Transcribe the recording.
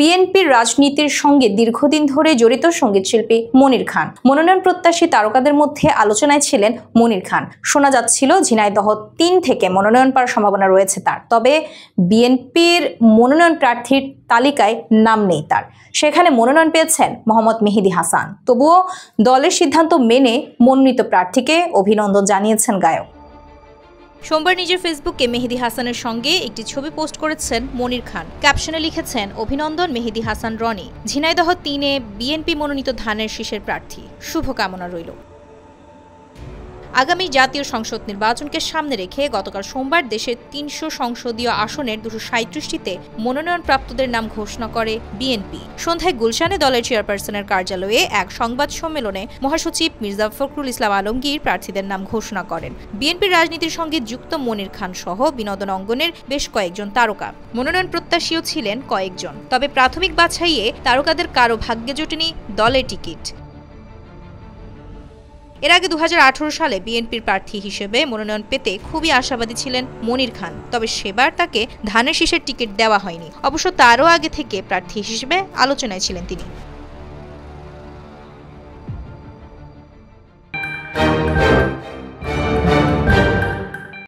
বিএনপির রাজনীতির সঙ্গে দীর্ঘদিন ধরে জড়িত সঙ্গীতশিল্পী মনির খান। মনোনয়ন প্রত্যাশী তারকাদের মধ্যে আলোচনায় ছিলেন মনির খান। শোনা যাচ্ছিল ঝিনাইদহ ৩ থেকে মনোনয়ন পাওয়ার সম্ভাবনা রয়েছে তার। তবে বিএনপির মনোনয়ন প্রার্থীর তালিকায় নাম নেই তার। সেখানে মনোনয়ন পেয়েছেন মোহাম্মদ মেহেদী হাসান। তবুও দলের সিদ্ধান্ত মেনে মনোনীত প্রার্থীকে অভিনন্দন জানিয়েছেন গায়ক। সোমবার নিজের ফেসবুকে মেহেদী হাসানের সঙ্গে একটি ছবি পোস্ট করেছেন মনির খান। ক্যাপশনে লিখেছেন, অভিনন্দন মেহেদী হাসান রনি, ঝিনাইদহ ৩-এ বিএনপি মনোনীত ধানের শীষের প্রার্থী, শুভকামনা রইল। আগামী জাতীয় সংসদ নির্বাচনকে সামনে রেখে গতকাল সোমবার দেশের ৩০০ সংসদীয় আসনের ২৩৭টিতে মনোনয়নপ্রাপ্তদের নাম ঘোষণা করে বিএনপি। সন্ধ্যায় গুলশানে দলের চেয়ারপারসনের কার্যালয়ে এক সংবাদ সম্মেলনে মহাসচিব মির্জা ফখরুল ইসলাম আলমগীর প্রার্থীদের নাম ঘোষণা করেন। বিএনপির রাজনীতির সঙ্গে যুক্ত মনির খান সহ বিনোদন অঙ্গনের বেশ কয়েকজন তারকা। মনোনয়ন প্রত্যাশীও ছিলেন কয়েকজন। তবে প্রাথমিক বাছাইয়ে তারকাদের কারো ভাগ্যে জোটেনি দলের টিকিট। এর আগে ২০১৮ সালে বিএনপির প্রার্থী হিসেবে মনোনয়ন পেতে খুবই আশাবাদী ছিলেন মনির খান। তবে সেবার তাকে ধানের শীষের টিকিট দেওয়া হয়নি। অবশ্য তারও আগে থেকে প্রার্থী হিসেবে আলোচনায় ছিলেন তিনি।